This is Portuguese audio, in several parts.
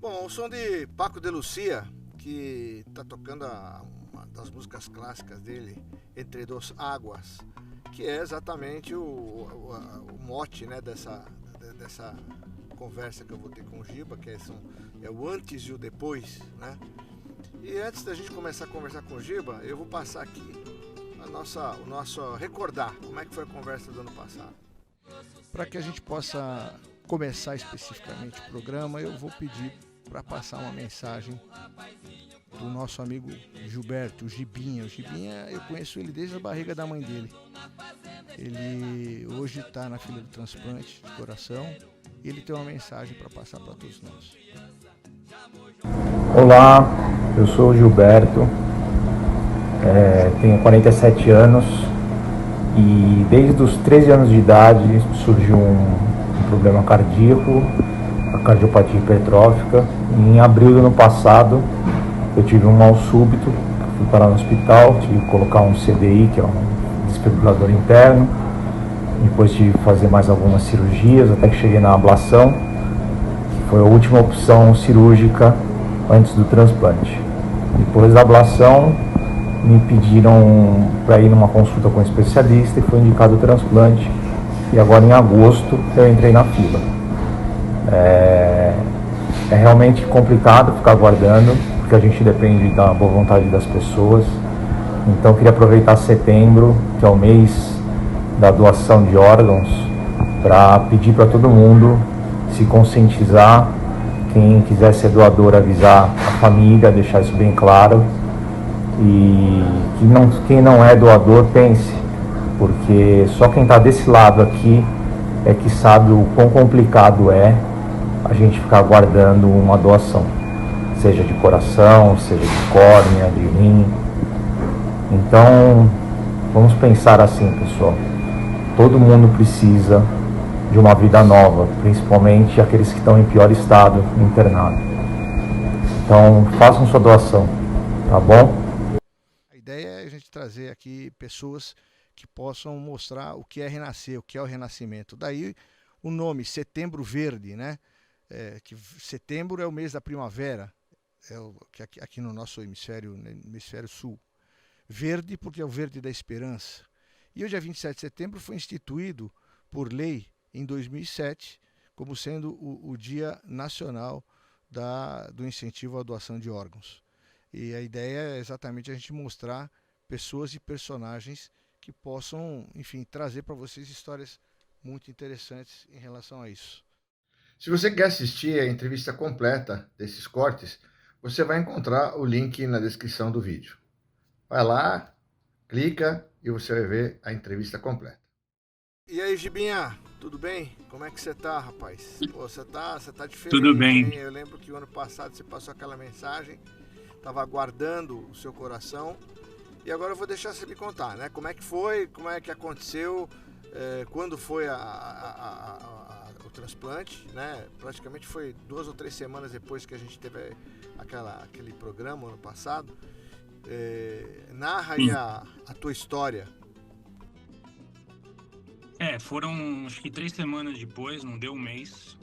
Bom, o som de Paco de Lucia, que está tocando uma das músicas clássicas dele, Entre Dos Águas, que é exatamente o mote, né, dessa conversa que eu vou ter com o Giba, que é o antes e o depois, né? E antes da gente começar a conversar com o Giba, eu vou passar aqui o nosso recordar como é que foi a conversa do ano passado. Para que a gente possa começar especificamente o programa, eu vou pedir para passar uma mensagem do nosso amigo Gilberto, o Gibinha. O Gibinha, eu conheço ele desde a barriga da mãe dele. Ele hoje está na fila do transplante de coração e ele tem uma mensagem para passar para todos nós. Olá, eu sou o Gilberto, tenho 47 anos e desde os 13 anos de idade surgiu um problema cardíaco, a cardiopatia hipertrófica. Em abril do ano passado eu tive um mal súbito, fui parar no hospital, tive que colocar um CDI, que é um desfibrilador interno, depois tive que fazer mais algumas cirurgias até que cheguei na ablação, que foi a última opção cirúrgica antes do transplante. Depois da ablação me pediram para ir numa consulta com um especialista e foi indicado o transplante, e agora em agosto eu entrei na fila. É realmente complicado ficar aguardando, porque a gente depende da boa vontade das pessoas. Então eu queria aproveitar setembro, que é o mês da doação de órgãos, para pedir para todo mundo se conscientizar. Quem quiser ser doador, avisar a família, deixar isso bem claro. E quem não é doador, pense, porque só quem está desse lado aqui é que sabe o quão complicado é a gente ficar aguardando uma doação, seja de coração, seja de córnea, de rim. Então, vamos pensar assim, pessoal. Todo mundo precisa de uma vida nova, principalmente aqueles que estão em pior estado, internado. Então, façam sua doação, tá bom? A ideia é a gente trazer aqui pessoas que possam mostrar o que é renascer, o que é o renascimento. Daí o nome Setembro Verde, né? Que setembro é o mês da primavera, que aqui no nosso hemisfério sul. Verde porque é o verde da esperança. E o dia 27 de setembro foi instituído por lei em 2007 como sendo o Dia Nacional do Incentivo à Doação de Órgãos. E a ideia é exatamente a gente mostrar pessoas e personagens que possam, enfim, trazer para vocês histórias muito interessantes em relação a isso. Se você quer assistir a entrevista completa desses cortes, você vai encontrar o link na descrição do vídeo. Vai lá, clica e você vai ver a entrevista completa. E aí, Gibinha, tudo bem? Como é que você tá, rapaz? Pô, você tá diferente, Tudo bem. hein? Eu lembro que o ano passado você passou aquela mensagem, tava aguardando o seu coração, e agora eu vou deixar você me contar, né? Como é que foi, como é que aconteceu, quando foi o transplante, né? Praticamente foi 2 ou 3 semanas depois que a gente teve aquele programa ano passado. Narra aí a tua história. Foram acho que 3 semanas depois, não deu um mês.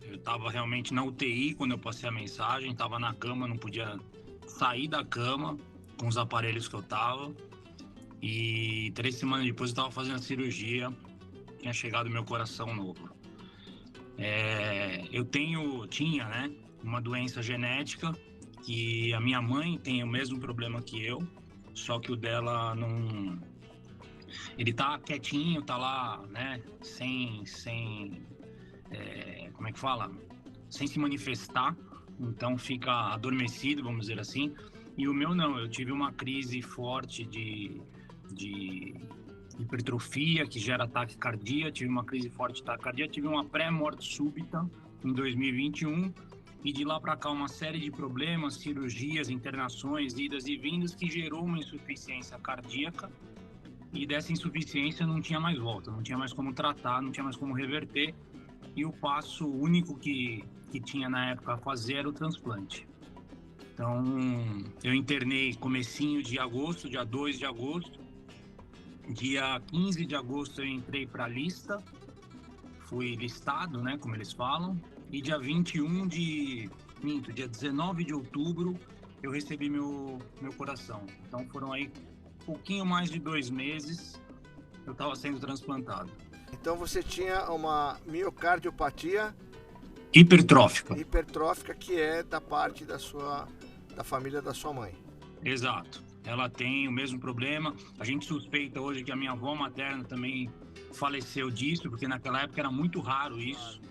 Eu tava realmente na UTI quando eu passei a mensagem, tava na cama, não podia sair da cama com os aparelhos que eu tava. E 3 semanas depois eu tava fazendo a cirurgia, tinha chegado meu coração novo. Eu tinha, né, uma doença genética, que a minha mãe tem o mesmo problema que eu, só que o dela não... Ele tá quietinho, tá lá, né, sem como é que fala? Sem se manifestar, então fica adormecido, vamos dizer assim. E o meu não, eu tive uma crise forte de hipertrofia que gera taquicardia, tive uma crise forte de taquicardia, tive uma pré-morte súbita em 2021 e de lá para cá uma série de problemas, cirurgias, internações, idas e vindas que gerou uma insuficiência cardíaca, e dessa insuficiência não tinha mais volta, não tinha mais como tratar, não tinha mais como reverter, e o passo único que tinha na época a fazer era o transplante. Então eu internei comecinho de agosto, dia 2 de agosto, dia 15 de agosto eu entrei para a lista, fui listado, né, como eles falam, e dia 21 de minto, dia 19 de outubro eu recebi meu coração. Então foram aí pouquinho mais de 2 meses eu estava sendo transplantado. Então você tinha uma miocardiopatia Hipertrófica. que é da parte da família da sua mãe. Exato. Ela tem o mesmo problema. A gente suspeita hoje que a minha avó materna também faleceu disso, porque naquela época era muito raro isso.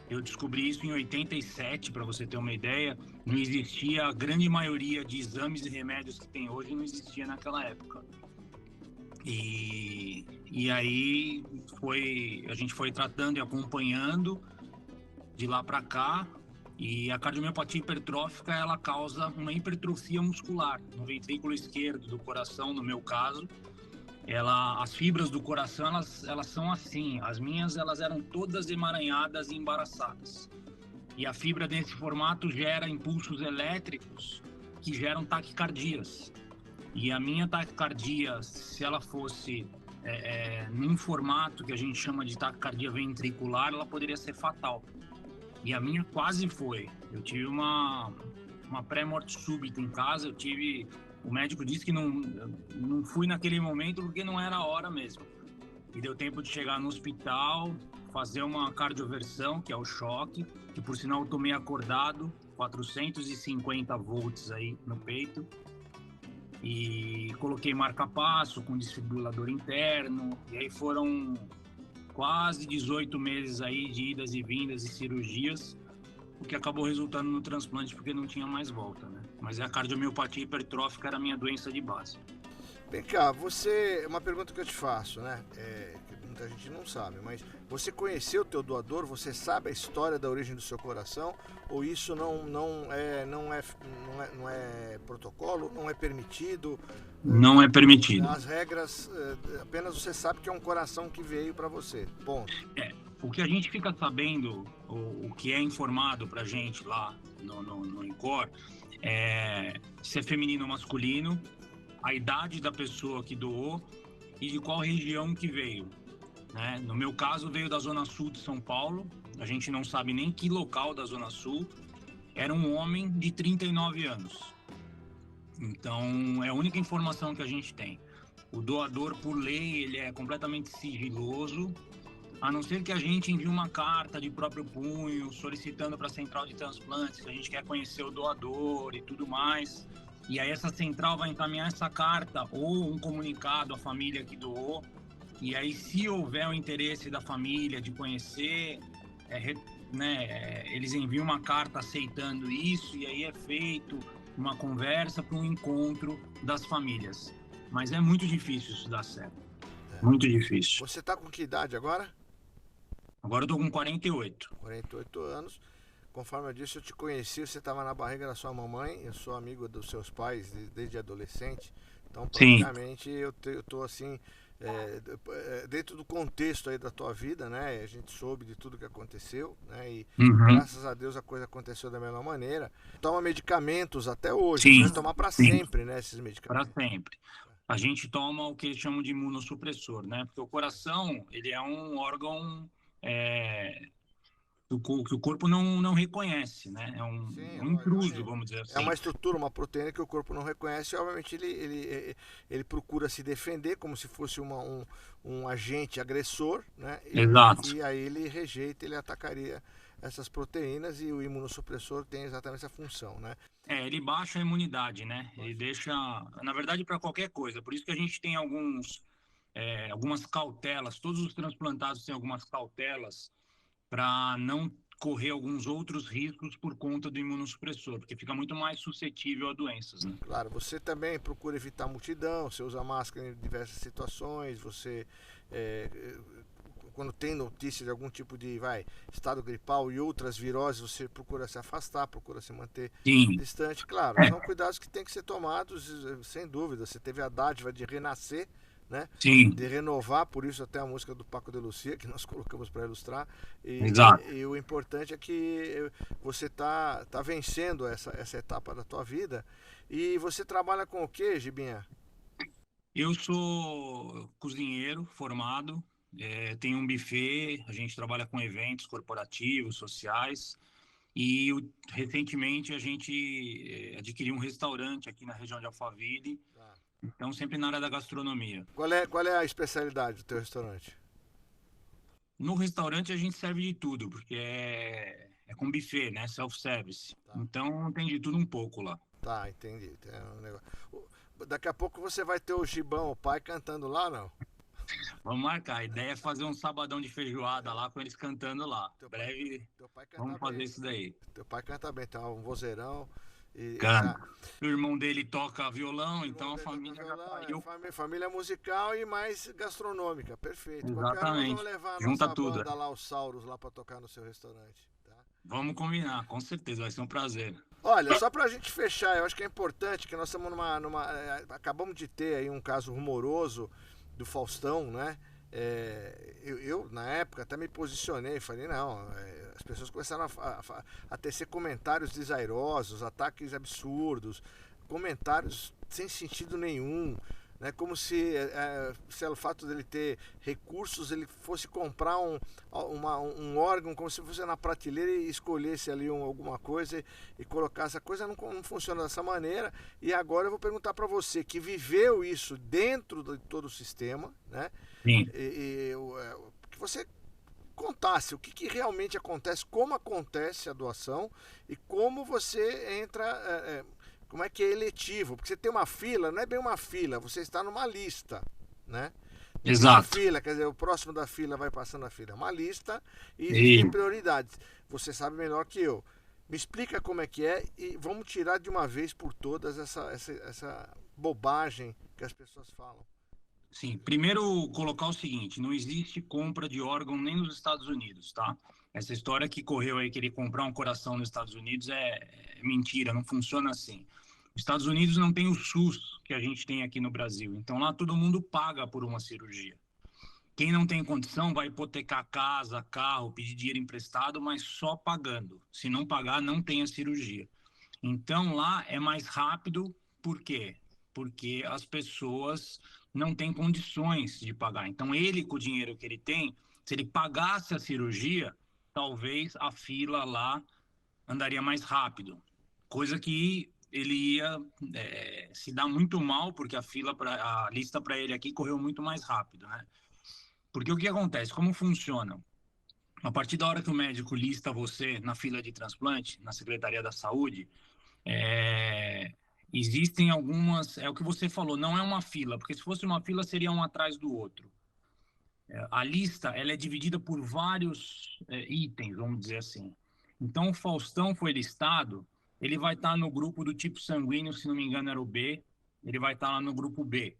Eu descobri isso em 87, para você ter uma ideia. Não existia, a grande maioria de exames e remédios que tem hoje não existia naquela época. E aí a gente foi tratando e acompanhando de lá para cá. E a cardiomiopatia hipertrófica, ela causa uma hipertrofia muscular no ventrículo esquerdo do coração, no meu caso. As fibras do coração, elas são assim. As minhas, elas eram todas emaranhadas e embaraçadas. E a fibra desse formato gera impulsos elétricos que geram taquicardias. E a minha taquicardia, se ela fosse num formato que a gente chama de taquicardia ventricular, ela poderia ser fatal. E a minha quase foi. Eu tive uma pré-morte súbita em casa. O médico disse que não fui naquele momento porque não era a hora mesmo. E deu tempo de chegar no hospital, fazer uma cardioversão, que é o choque, que por sinal eu tomei acordado, 450 volts aí no peito. E coloquei marca-passo com desfibrilador interno. E aí foram quase 18 meses aí de idas e vindas e cirurgias, o que acabou resultando no transplante porque não tinha mais volta, né? Mas a cardiomiopatia hipertrófica era a minha doença de base. Vem cá, uma pergunta que eu te faço, né? Que muita gente não sabe, mas você conheceu o teu doador? Você sabe a história da origem do seu coração? Ou isso não é protocolo? Não é permitido? Não é permitido. As regras, apenas você sabe que é um coração que veio para você. Ponto. O que a gente fica sabendo, o que é informado pra gente lá no INCOR, se é feminino ou masculino, a idade da pessoa que doou e de qual região que veio, né? No meu caso, veio da Zona Sul de São Paulo. A gente não sabe nem que local da Zona Sul. Era um homem de 39 anos. Então, é a única informação que a gente tem. O doador, por lei, ele é completamente sigiloso, a não ser que a gente envie uma carta de próprio punho, solicitando para a central de transplantes, que a gente quer conhecer o doador e tudo mais. E aí essa central vai encaminhar essa carta ou um comunicado à família que doou. E aí, se houver o interesse da família de conhecer, eles enviam uma carta aceitando isso, e aí é feito uma conversa para um encontro das famílias. Mas é muito difícil isso dar certo. Muito difícil. Você está com que idade agora? Agora eu tô com 48. 48 anos. Conforme eu disse, eu te conheci, você estava na barriga da sua mamãe, eu sou amigo dos seus pais desde adolescente, então praticamente eu tô assim, dentro do contexto aí da tua vida, né, a gente soube de tudo que aconteceu, né, e graças a Deus a coisa aconteceu da melhor maneira. Toma medicamentos até hoje, você vai tomar para sempre, né, esses medicamentos. Para sempre. A gente toma o que eles chamam de imunossupressor, né, porque o coração, ele é um órgão que o corpo não reconhece, né? É um intruso, vamos dizer assim. É uma estrutura, uma proteína que o corpo não reconhece e, obviamente, ele procura se defender como se fosse um agente agressor, né? Exato. E aí ele rejeita, ele atacaria essas proteínas e o imunossupressor tem exatamente essa função, né? Ele baixa a imunidade, né? Ele deixa, na verdade, para qualquer coisa. Por isso que a gente tem algumas cautelas, todos os transplantados têm algumas cautelas para não correr alguns outros riscos por conta do imunossupressor, porque fica muito mais suscetível a doenças, né? Claro, você também procura evitar multidão, você usa máscara em diversas situações, você quando tem notícia de algum tipo de estado gripal e outras viroses, você procura se afastar, procura se manter distante. Claro, são cuidados que têm que ser tomados, sem dúvida. Você teve a dádiva de renascer, né? De renovar, por isso até a música do Paco de Lucia, que nós colocamos para ilustrar. E o importante é que você tá vencendo essa etapa da tua vida. E você trabalha com o que, Gibinha? Eu sou cozinheiro formado, tenho um buffet, a gente trabalha com eventos corporativos, sociais, E recentemente a gente adquiriu um restaurante aqui na região de Alphaville, então sempre na área da gastronomia. Qual é a especialidade do teu restaurante? No restaurante a gente serve de tudo, porque é com buffet, né? Self-service. Tá. Então tem de tudo um pouco lá. Tá, entendi. Tem um negócio. Daqui a pouco você vai ter o Gibão, o pai, cantando lá, não? Vamos marcar. A ideia é fazer um sabadão de feijoada lá com eles cantando lá. Breve, Teu pai canta vamos fazer bem. isso daí. Teu pai canta bem, tem um vozeirão. Cara, o irmão dele toca violão, então a família já saiu. Família musical e mais gastronômica, perfeito. Exatamente. Vamos levar a Junta nossa tudo. banda lá, os Sauros, lá pra tocar no seu restaurante. Tá? Vamos combinar, com certeza, vai ser um prazer. Olha, só pra gente fechar, eu acho que é importante que nós estamos acabamos de ter aí um caso rumoroso do Faustão, né? Eu, na época, até me posicionei, falei, não, as pessoas começaram a tecer comentários desairosos, ataques absurdos, comentários sem sentido nenhum, né? Como se o fato dele ter recursos, ele fosse comprar um órgão, como se fosse na prateleira e escolhesse ali alguma coisa e colocasse. A coisa não funciona dessa maneira. E agora eu vou perguntar para você, que viveu isso dentro de todo o sistema, né? Sim. Que você contasse o que realmente acontece, como acontece a doação e como você entra, como é que é eletivo, porque você tem uma fila, não é bem uma fila, você está numa lista, né? Exato. Uma fila, quer dizer, o próximo da fila vai passando a fila, é uma lista e existem prioridades. Você sabe melhor que eu. Me explica como é que é e vamos tirar de uma vez por todas essa bobagem que as pessoas falam. Sim, primeiro colocar o seguinte, não existe compra de órgão nem nos Estados Unidos, tá? Essa história que correu aí, querer comprar um coração nos Estados Unidos é mentira, não funciona assim. Os Estados Unidos não tem o SUS que a gente tem aqui no Brasil, então lá todo mundo paga por uma cirurgia. Quem não tem condição vai hipotecar casa, carro, pedir dinheiro emprestado, mas só pagando. Se não pagar, não tem a cirurgia. Então lá é mais rápido, por quê? Porque as pessoas não têm condições de pagar. Então ele, com o dinheiro que ele tem, se ele pagasse a cirurgia, talvez a fila lá andaria mais rápido. Coisa que ele ia se dar muito mal, porque a lista para ele aqui correu muito mais rápido, né? Porque o que acontece? Como funciona? A partir da hora que o médico lista você na fila de transplante, na Secretaria da Saúde, existem algumas, é o que você falou, não é uma fila, porque se fosse uma fila seria um atrás do outro. A lista ela é dividida por vários itens, vamos dizer assim. Então o Faustão foi listado, ele vai estar no grupo do tipo sanguíneo, se não me engano era o B, ele vai estar lá no grupo B.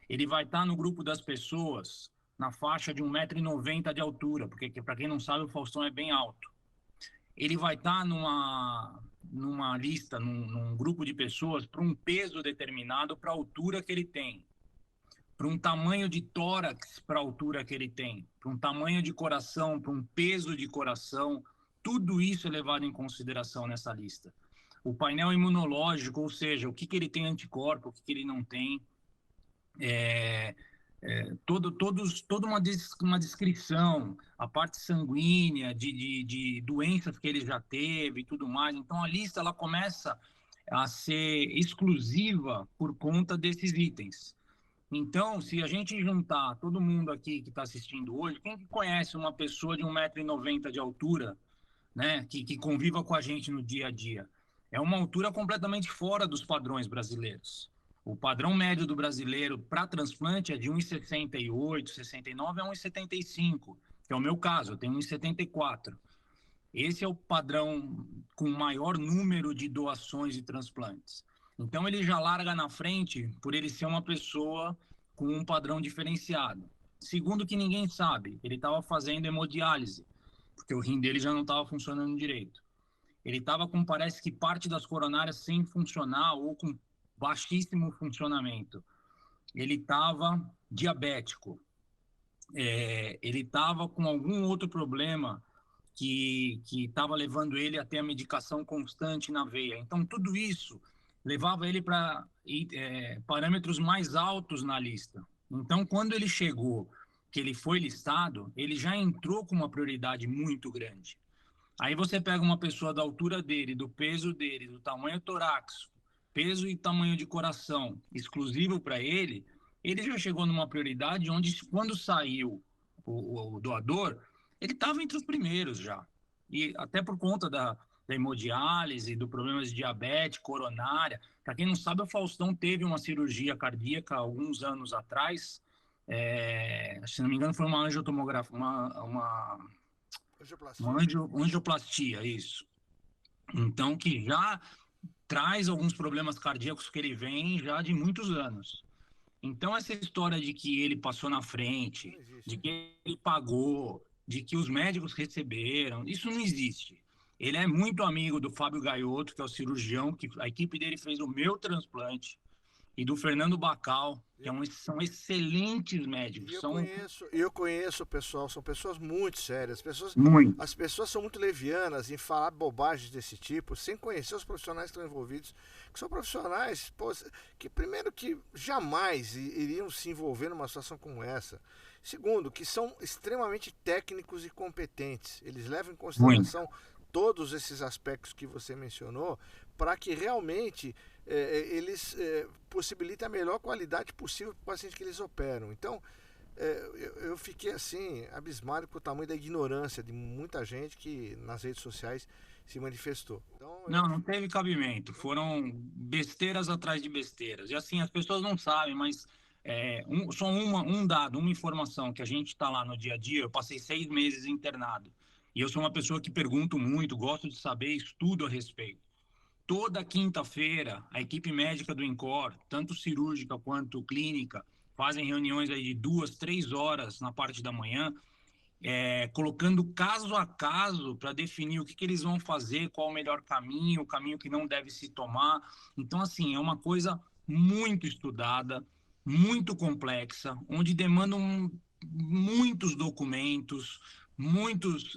Ele vai estar no grupo das pessoas na faixa de 1,90 m de altura, porque para quem não sabe o Faustão é bem alto. Ele vai estar numa lista, num grupo de pessoas para um peso determinado para a altura que ele tem, para um tamanho de tórax para a altura que ele tem, para um tamanho de coração, para um peso de coração, tudo isso é levado em consideração nessa lista. O painel imunológico, ou seja, o que ele tem anticorpo, o que ele não tem, toda uma descrição, a parte sanguínea de doenças que ele já teve e tudo mais. Então a lista ela começa a ser exclusiva por conta desses itens. Então, se a gente juntar todo mundo aqui que está assistindo hoje, quem que conhece uma pessoa de 1,90 m de altura, né, que conviva com a gente no dia a dia? É uma altura completamente fora dos padrões brasileiros. O padrão médio do brasileiro para transplante é de 1,68, 69 a 1,75, que é o meu caso, eu tenho 1,74. Esse é o padrão com maior número de doações e transplantes. Então ele já larga na frente por ele ser uma pessoa com um padrão diferenciado. Segundo que ninguém sabe, ele estava fazendo hemodiálise, porque o rim dele já não estava funcionando direito. Ele estava com, parece que parte das coronárias sem funcionar ou com baixíssimo funcionamento. Ele estava diabético. Ele estava com algum outro problema que estava levando ele a ter a medicação constante na veia. Então, tudo isso levava ele para parâmetros mais altos na lista. Então, quando ele chegou, que ele foi listado, ele já entrou com uma prioridade muito grande. Aí você pega uma pessoa da altura dele, do peso dele, do tamanho torácico, peso e tamanho de coração exclusivo para ele, ele já chegou numa prioridade onde, quando saiu o doador, ele estava entre os primeiros já. E até por conta da hemodiálise, do problema de diabetes, coronária. Para quem não sabe, o Faustão teve uma cirurgia cardíaca alguns anos atrás. Se não me engano, foi uma angiotomografia, Angioplastia. angioplastia, isso. Então, que já traz alguns problemas cardíacos que ele vem já de muitos anos. Então, essa história de que ele passou na frente, de que ele pagou, de que os médicos receberam, isso não existe. Ele é muito amigo do Fábio Gaiotto, que é o cirurgião, que a equipe dele fez o meu transplante, e do Fernando Bacal, que são excelentes médicos. Eu conheço o pessoal, são pessoas muito sérias. Muito. As pessoas são muito levianas em falar bobagens desse tipo, sem conhecer os profissionais que estão envolvidos, que são profissionais, pô, que primeiro que jamais iriam se envolver numa situação como essa. Segundo, que são extremamente técnicos e competentes. Eles levam em consideração todos esses aspectos que você mencionou para que realmente eles possibilitem a melhor qualidade possível para o paciente que eles operam. Então, eu fiquei assim, abismado com o tamanho da ignorância de muita gente que nas redes sociais se manifestou. Então, não teve cabimento. Foram besteiras atrás de besteiras. E assim, as pessoas não sabem, mas só um dado, uma informação que a gente está lá no dia a dia. Eu passei 6 meses internado. E eu sou uma pessoa que pergunto muito, gosto de saber, estudo a respeito. Toda quinta-feira, a equipe médica do INCOR, tanto cirúrgica quanto clínica, fazem reuniões aí de 2, 3 horas na parte da manhã, colocando caso a caso para definir o que eles vão fazer, qual o melhor caminho, o caminho que não deve se tomar. Então, assim, é uma coisa muito estudada, muito complexa, onde demandam muitos documentos, muitos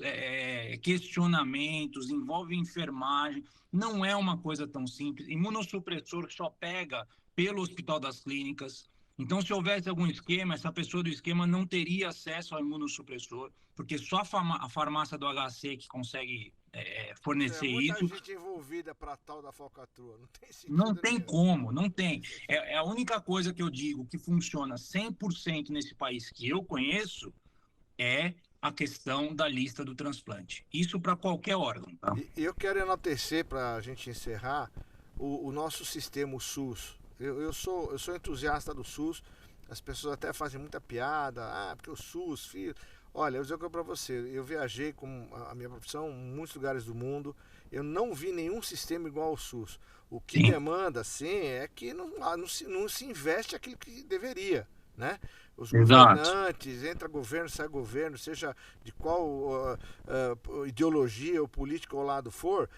questionamentos, envolve enfermagem. Não é uma coisa tão simples. Imunossupressor só pega pelo Hospital das Clínicas. Então, se houvesse algum esquema, essa pessoa do esquema não teria acesso ao imunossupressor, porque só a farmácia do HC que consegue fornecer muita isso. gente envolvida para tal da falcatrua, não tem sentido Não tem nenhum. como, não tem. É a única coisa que eu digo que funciona 100% nesse país que eu conheço é a questão da lista do transplante. Isso para qualquer órgão, tá? E eu quero enaltecer, para a gente encerrar, o nosso sistema, o SUS. Eu sou entusiasta do SUS, as pessoas até fazem muita piada, porque o SUS, filho. Olha, eu vou dizer uma coisa para você, eu viajei com a minha profissão em muitos lugares do mundo, eu não vi nenhum sistema igual ao SUS. O que demanda, sim, é que não se investe aquilo que deveria, né? Os governantes, entra governo, sai governo, seja de qual ideologia ou política ao lado for,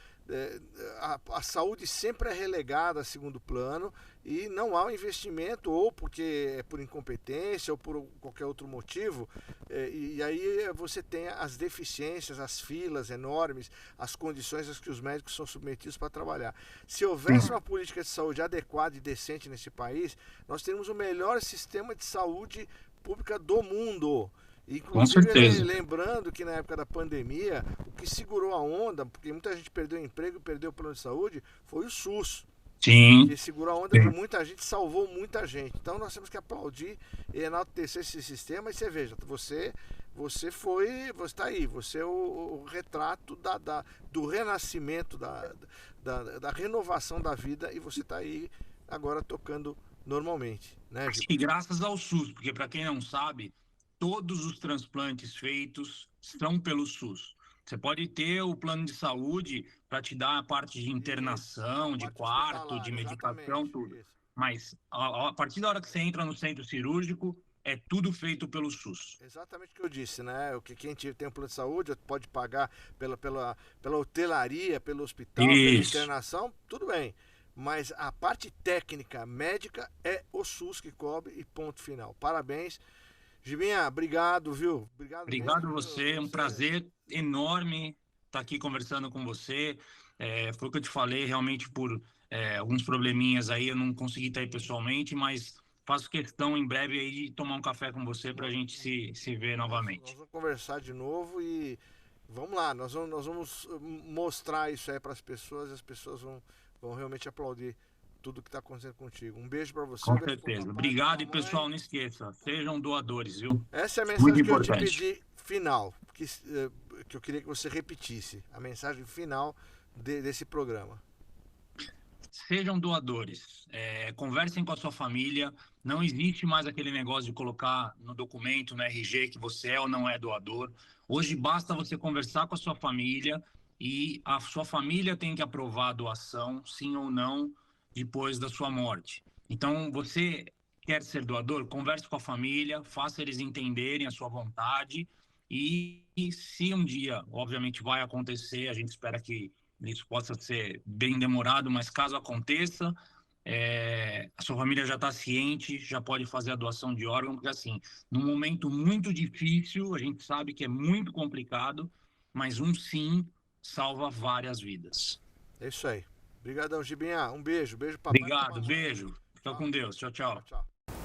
a saúde sempre é relegada a segundo plano e não há um investimento, ou porque é por incompetência ou por qualquer outro motivo, e aí você tem as deficiências, as filas enormes, as condições às que os médicos são submetidos para trabalhar. Se houvesse uma política de saúde adequada e decente nesse país, nós teríamos o melhor sistema de saúde pública do mundo. Inclusive, lembrando que na época da pandemia, o que segurou a onda, porque muita gente perdeu o emprego e perdeu o plano de saúde, foi o SUS. Sim. Que segurou a onda de muita gente, salvou muita gente. Então nós temos que aplaudir e enaltecer esse sistema. E você veja, você está aí, você é o retrato do renascimento, da renovação da vida, e você está aí agora tocando normalmente, né, Gil? E graças ao SUS, porque para quem não sabe, todos os transplantes feitos são pelo SUS. Você pode ter o plano de saúde para te dar a parte de internação, de quarto, de medicação, tudo. Isso. Mas a partir da hora que você entra no centro cirúrgico, é tudo feito pelo SUS. Exatamente o que eu disse, né? O que quem tem um plano de saúde pode pagar pela hotelaria, pelo hospital, pela internação, tudo bem. Mas a parte técnica, médica, é o SUS que cobre e ponto final. Parabéns. Giminha, obrigado, viu? Obrigado a você, é um prazer enorme estar aqui conversando com você. Foi o que eu te falei, realmente por alguns probleminhas aí, eu não consegui estar aí pessoalmente, mas faço questão em breve aí de tomar um café com você para a gente se ver novamente. Nós vamos conversar de novo e Vamos lá, nós vamos mostrar isso aí para as pessoas, e as pessoas vão realmente aplaudir tudo que está acontecendo contigo. Um beijo para você. Com certeza. Obrigado, e pessoal, não esqueça, sejam doadores, viu? Essa é a mensagem que eu te pedi final, que eu queria que você repetisse, a mensagem final desse programa. Sejam doadores, conversem com a sua família, não existe mais aquele negócio de colocar no documento, no RG, que você é ou não é doador. Hoje basta você conversar com a sua família e a sua família tem que aprovar a doação, sim ou não, depois da sua morte. Então, você quer ser doador? Converse com a família, faça eles entenderem a sua vontade e se um dia, obviamente, vai acontecer, a gente espera que isso possa ser bem demorado, mas caso aconteça, a sua família já está ciente, já pode fazer a doação de órgão, porque assim, num momento muito difícil, a gente sabe que é muito complicado, mas um sim salva várias vidas. É isso aí. Obrigadão, Gibinha. Um beijo. Beijo, papai. Obrigado, beijo. Fica com Deus. Tchau, tchau.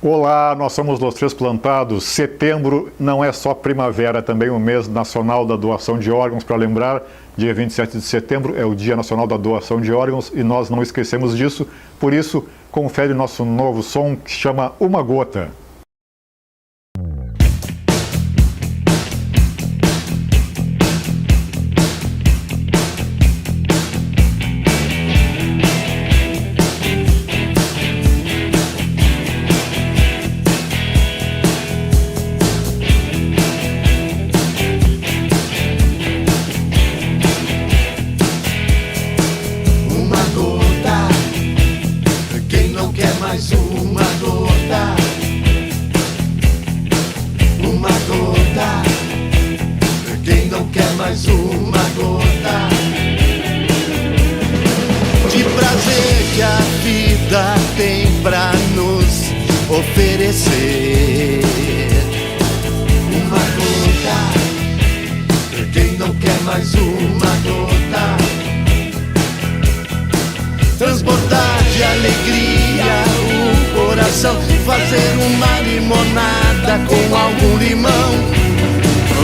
Olá, nós somos Los Três Plantados. Setembro não é só primavera, também o mês nacional da doação de órgãos. Para lembrar, dia 27 de setembro é o Dia Nacional da Doação de Órgãos e nós não esquecemos disso. Por isso, confere nosso novo som que se chama Uma Gota. Tem pra nos oferecer uma gota. Quem não quer mais uma gota? Transportar de alegria o coração, fazer uma limonada com algum limão.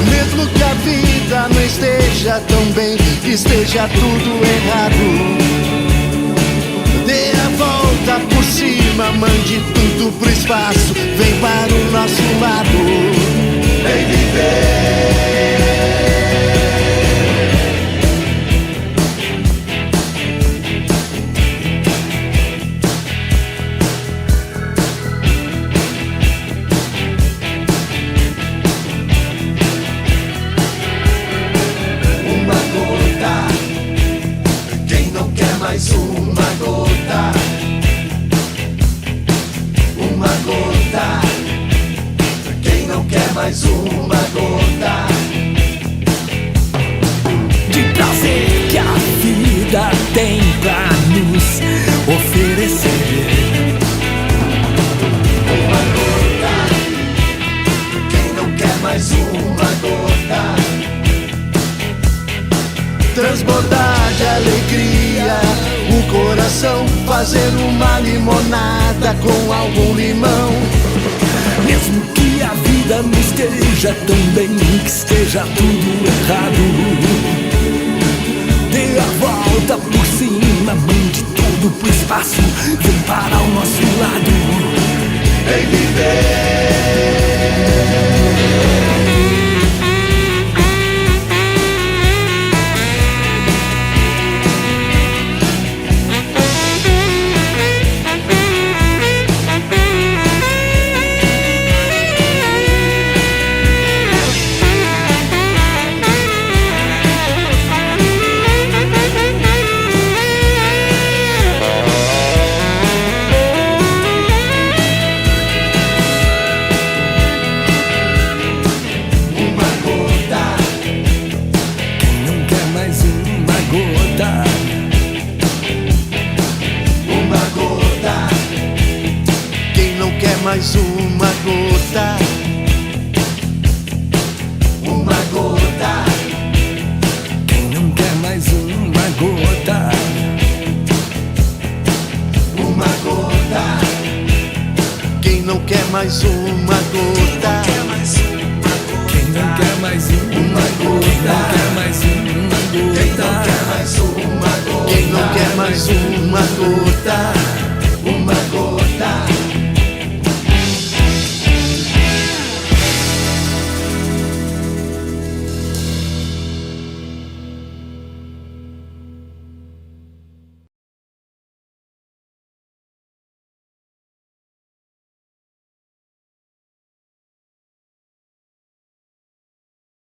Mesmo que a vida não esteja tão bem, esteja tudo errado, dê a volta por cima, mande tudo pro espaço, vem para o nosso lado, vem viver. Uma gota, quem não quer mais uma gota? Uma gota, quem não quer mais uma gota? De prazer que a vida tem pra nos oferecer. Uma gota, quem não quer mais uma gota? Transbordar de alegria o coração, fazer uma limonada com algum limão. Mesmo que a vida não esteja tão bem, que esteja tudo errado, dê a volta por cima, mande tudo pro espaço, vem para o nosso lado, vem viver. Mais uma gota, uma gota. Quem não quer mais uma gota? Uma gota. Quem não quer mais uma gota? Quem não quer mais uma gota? Quem não quer mais uma gota? mais uma gota, uma gota.